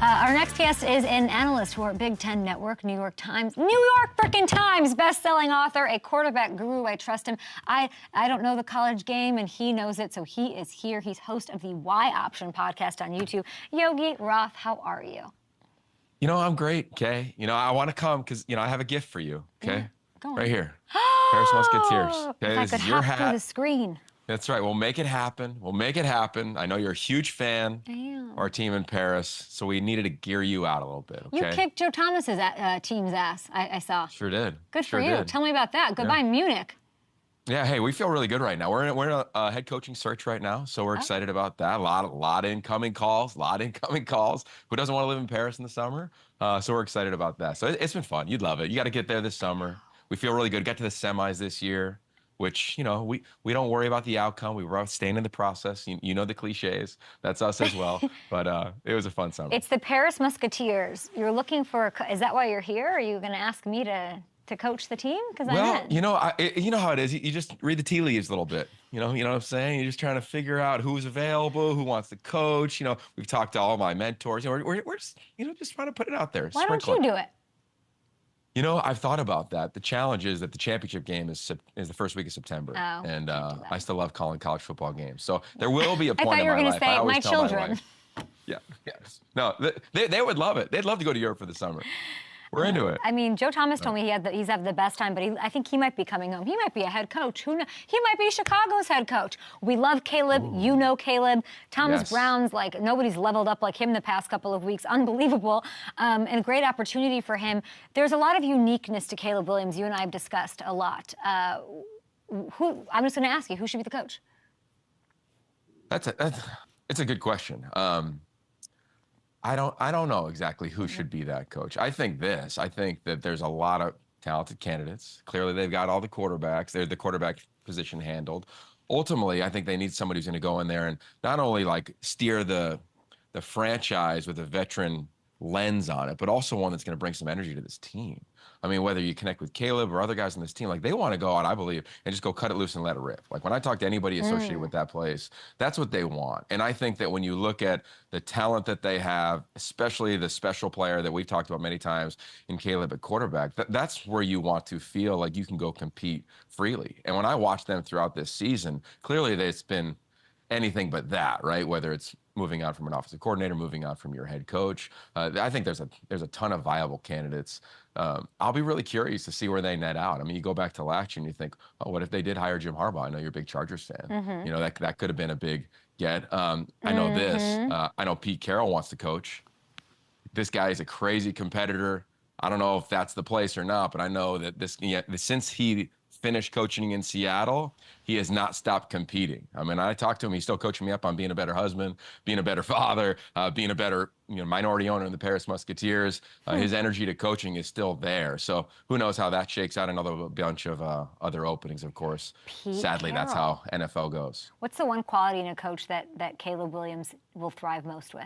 Our next guest is an analyst for Big Ten Network, New York freaking Times best-selling author, a quarterback guru. I trust him. I don't know the college game, and he knows it, so he is here. He's host of the Y Option podcast on YouTube. Yogi Roth, how are you? You know, I'm great, Kay. You know, I want to come because, I have a gift for you, okay? Yeah, go on. Right here. Paris Musketeers. Okay, If I this could is your hop through hat. the screen. That's right. We'll make it happen. We'll make it happen. I know you're a huge fan of our team in Paris, so we needed to gear you out a little bit, okay? You kicked Joe Thomas's team's ass, I saw. Sure did. Good for you. Tell me about that. Goodbye, Munich. Yeah, hey, we feel really good right now. We're in a head coaching search right now, so we're excited about that. A lot of incoming calls, Who doesn't want to live in Paris in the summer? So we're excited about that. So it's been fun. You'd love it. You got to get there this summer. We feel really good. Got to the semis this year, which, we don't worry about the outcome. We were staying in the process. You know the cliches. That's us as well. But it was a fun summer. It's the Paris Musketeers. You're looking for is that why you're here? Are you going to ask me to coach the team? Because you know how it is. You just read the tea leaves a little bit. You know what I'm saying? You're just trying to figure out who's available, who wants to coach. We've talked to all my mentors. We're just just trying to put it out there. Why don't you do it? I've thought about that. The challenge is that the championship game is the first week of September, and I still love calling college football games. So there will be a point in my life. I thought you were going to say my children. Yeah, yes. No, they would love it. They'd love to go to Europe for the summer. We're into it. I mean, Joe Thomas told me he's having the best time, but I think he might be coming home. He might be a head coach. Who knows? He might be Chicago's head coach. We love Caleb. Ooh. You know Caleb. Thomas Brown's like nobody's leveled up like him the past couple of weeks. Unbelievable. And a great opportunity for him. There's a lot of uniqueness to Caleb Williams. You and I have discussed a lot. I'm just going to ask you, who should be the coach? It's a good question. I don't know exactly who should be that coach. I think that there's a lot of talented candidates. Clearly, they've got all the quarterbacks. They're the quarterback position handled. Ultimately, I think they need somebody who's going to go in there and not only steer the franchise with a veteran lens on it, but also one that's going to bring some energy to this team. I mean, whether you connect with Caleb or other guys on this team, they want to go out, I believe, and just go cut it loose and let it rip. When I talk to anybody associated with that place, that's what they want. And I think that when you look at the talent that they have, especially the special player that we've talked about many times in Caleb at quarterback, that's where you want to feel like you can go compete freely. And when I watch them throughout this season, clearly it's been anything but that, right? Whether it's moving on from an offensive coordinator, moving on from your head coach. I think there's a ton of viable candidates. I'll be really curious to see where they net out. I mean, you go back to last year and you think, oh, what if they did hire Jim Harbaugh? I know you're a big Chargers fan. Mm-hmm. That could have been a big get. I know this. I know Pete Carroll wants to coach. This guy is a crazy competitor. I don't know if that's the place or not, but I know that since he finished coaching in Seattle, he has not stopped competing. I mean, I talked to him. He's still coaching me up on being a better husband, being a better father, being a better minority owner in the Paris Musketeers. His energy to coaching is still there. So who knows how that shakes out? Another bunch of other openings, of course. Sadly, that's how NFL goes. What's the one quality in a coach that Caleb Williams will thrive most with?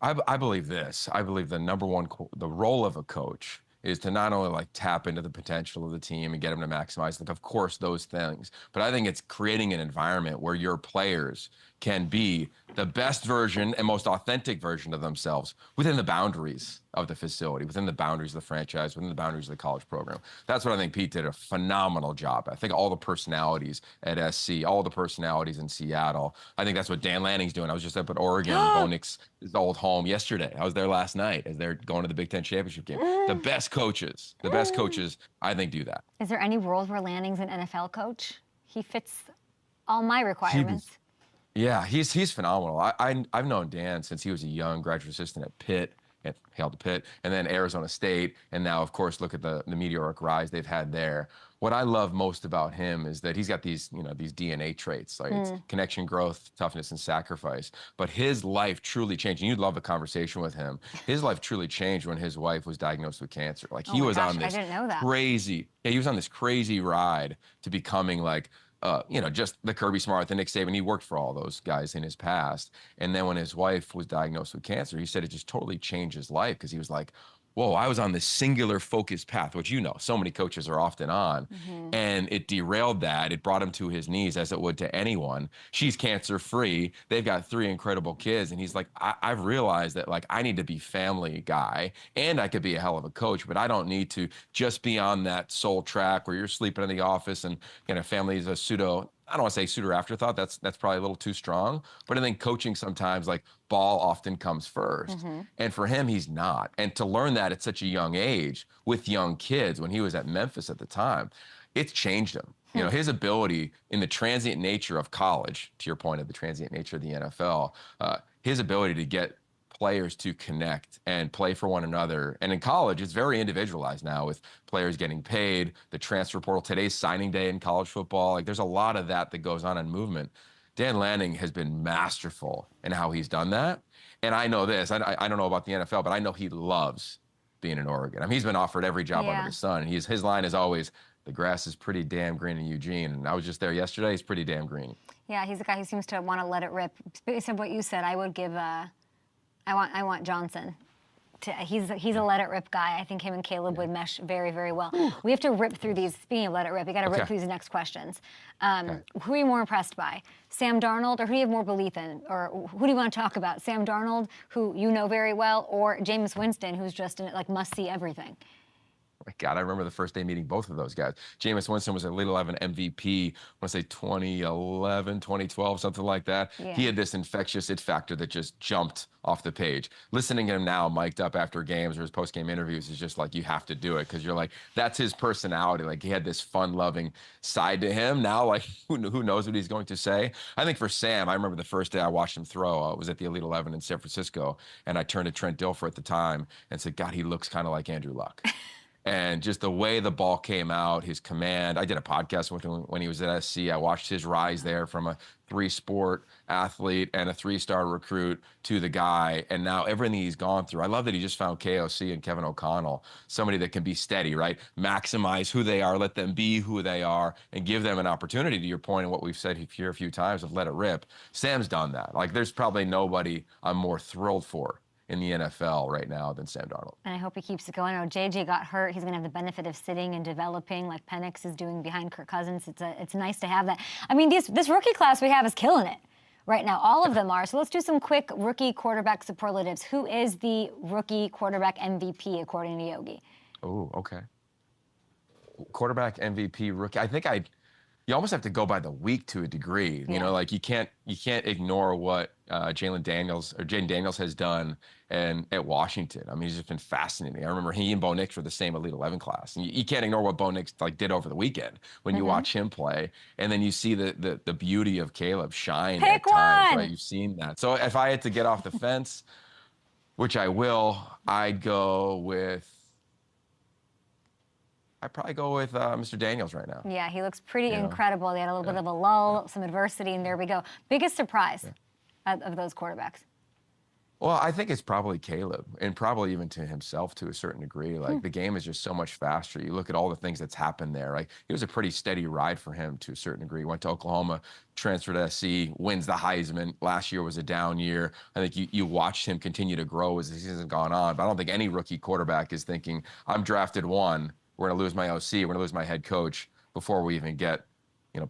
I believe this. I believe the number one, the role of a coach is to not only tap into the potential of the team and get them to maximize, of course, those things, but I think it's creating an environment where your players can be the best version and most authentic version of themselves within the boundaries of the facility, within the boundaries of the franchise, within the boundaries of the college program. That's what I think Pete did a phenomenal job. I think all the personalities at SC, all the personalities in Seattle, I think that's what Dan Lanning's doing. I was just up at Oregon, Bo Nix's old home yesterday. I was there last night as they're going to the Big Ten championship game. The best coaches, I think, do that. Is there any world where Lanning's an NFL coach? He fits all my requirements. Yeah, he's phenomenal. I've known Dan since he was a young graduate assistant at Pitt, at Hail to Pitt, and then Arizona State, and now, of course, look at the meteoric rise they've had there. What I love most about him is that he's got these DNA traits, it's connection, growth, toughness, and sacrifice. But his life truly changed, and you'd love a conversation with him. His life truly changed when his wife was diagnosed with cancer. He was on this he was on this crazy ride to becoming just the Kirby Smart, the Nick Saban. He worked for all those guys in his past. And then when his wife was diagnosed with cancer, he said it just totally changed his life because he was like, whoa, I was on this singular focused path, which so many coaches are often on. And it derailed that. It brought him to his knees, as it would to anyone. She's cancer free. They've got 3 incredible kids. And he's like, I've realized that, like, I need to be family guy, and I could be a hell of a coach, but I don't need to just be on that sole track where you're sleeping in the office and family is a pseudo, I don't want to say pseudo afterthought. That's probably a little too strong. But I think coaching sometimes, like, ball often comes first. And for him, he's not. And to learn that at such a young age with young kids, when he was at Memphis at the time, it's changed him. His ability in the transient nature of college, to your point of the transient nature of the NFL, his ability to get players to connect and play for one another. And in college, it's very individualized now, with players getting paid, the transfer portal, today's signing day in college football. Like, there's a lot of that goes on in movement. Dan Lanning has been masterful in how he's done that. And I know this, I don't know about the NFL, but I know he loves being in Oregon. I mean, he's been offered every job under the sun. And his line is always, the grass is pretty damn green in Eugene. And I was just there yesterday. It's pretty damn green. Yeah, he's a guy who seems to want to let it rip. Based on what you said, I would give I want Johnson. He's a let it rip guy. I think him and Caleb would mesh very, very well. We have to rip through these. Speaking of let it rip, we got to rip through these next questions. Who are you more impressed by, Sam Darnold, or who do you have more belief in, or who do you want to talk about? Sam Darnold, who you know very well, or Jameis Winston, who's just must see everything? My God, I remember the first day meeting both of those guys. Jameis Winston was a Elite 11 MVP, I want to say 2011, 2012, something like that. Yeah. He had this infectious it factor that just jumped off the page. Listening to him now mic'd up after games or his post-game interviews is just like, you have to do it, because you're like, that's his personality. Like, he had this fun-loving side to him. Now, like, who knows what he's going to say? I think for Sam, I remember the first day I watched him throw. I was at the Elite 11 in San Francisco, and I turned to Trent Dilfer at the time and said, God, he looks kind of like Andrew Luck. And just the way the ball came out, his command. I did a podcast with him when he was at SC. I watched his rise there from a 3-sport athlete and a 3-star recruit to the guy. And now everything he's gone through. I love that he just found KOC and Kevin O'Connell, somebody that can be steady, right? Maximize who they are, let them be who they are, and give them an opportunity, to your point, and what we've said here a few times of let it rip. Sam's done that. Like, there's probably nobody I'm more thrilled for in the NFL right now than Sam Darnold. And I hope he keeps it going. I know JJ got hurt. He's going to have the benefit of sitting and developing like Penix is doing behind Kirk Cousins. It's nice to have that. I mean, this rookie class we have is killing it right now. All of them are. So let's do some quick rookie quarterback superlatives. Who is the rookie quarterback MVP according to Yogi? Oh, okay. Quarterback MVP rookie. I think you almost have to go by the week to a degree. You know, like, you can't ignore what Jaden Daniels has done at Washington. I mean, he's just been fascinating. I remember he and Bo Nix were the same Elite 11 class. And you can't ignore what Bo Nix did over the weekend when you watch him play. And then you see the beauty of Caleb shine at times, right? You've seen that. So if I had to get off the fence, which I will, I'd probably go with Mr. Daniels right now. Yeah, he looks pretty incredible. They had a little bit of a lull, some adversity, and there we go. Biggest surprise of those quarterbacks? Well, I think it's probably Caleb, and probably even to himself to a certain degree. Like, the game is just so much faster. You look at all the things that's happened there. Like, it was a pretty steady ride for him to a certain degree. Went to Oklahoma, transferred to SC, wins the Heisman. Last year was a down year. I think you watched him continue to grow as the season's gone on. But I don't think any rookie quarterback is thinking, I'm drafted 1. We're going to lose my OC. We're going to lose my head coach before we even get,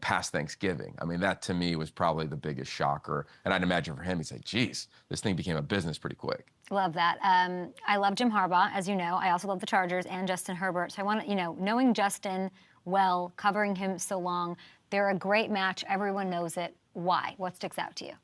past Thanksgiving. I mean, that to me was probably the biggest shocker. And I'd imagine for him, he'd say, geez, this thing became a business pretty quick. Love that. I love Jim Harbaugh, as you know. I also love the Chargers and Justin Herbert. So I want to, knowing Justin well, covering him so long, they're a great match. Everyone knows it. Why? What sticks out to you?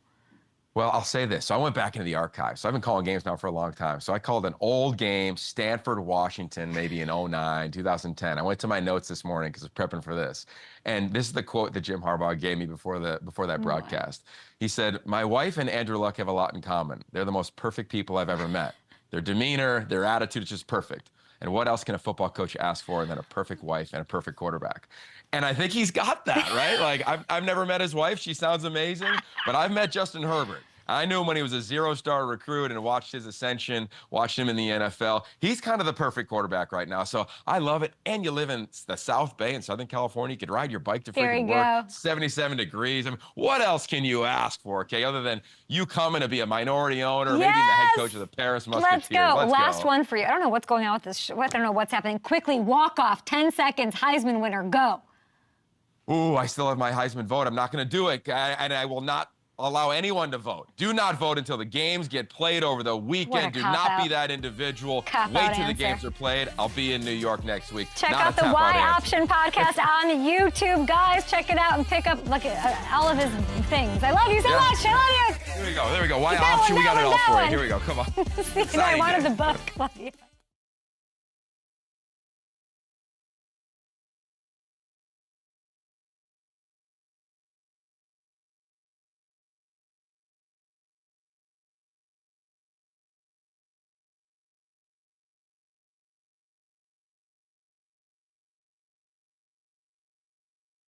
Well, I'll say this. So I went back into the archives. So I've been calling games now for a long time. So I called an old game, Stanford, Washington, maybe in 2009, 2010. I went to my notes this morning because I was prepping for this. And this is the quote that Jim Harbaugh gave me before that broadcast. He said, my wife and Andrew Luck have a lot in common. They're the most perfect people I've ever met. Their demeanor, their attitude is just perfect. And what else can a football coach ask for than a perfect wife and a perfect quarterback? And I think he's got that, right? Like, I've never met his wife. She sounds amazing. But I've met Justin Herbert. I knew him when he was a 0-star recruit and watched his ascension, watched him in the NFL. He's kind of the perfect quarterback right now. So I love it. And you live in the South Bay in Southern California. You could ride your bike to freaking work. 77 degrees. I mean, what else can you ask for, okay, other than you coming to be a minority owner, maybe the head coach of the Paris Musketeers? Let's go. Last one for you. I don't know what's going on with this. I don't know what's happening. Quickly, walk off. 10 seconds. Heisman winner. Go. Ooh, I still have my Heisman vote. I'm not going to do it, and I will not allow anyone to vote. Do not vote until the games get played over the weekend. Do not be that individual. Wait till the games are played. I'll be in New York next week. Check out the Y Option podcast on YouTube, guys. Check it out and pick up all of his things. I love you so much. I love you. Here we go. There we go. Y Option. We got it all for you. Here we go. Come on. See, I wanted the book. Love you.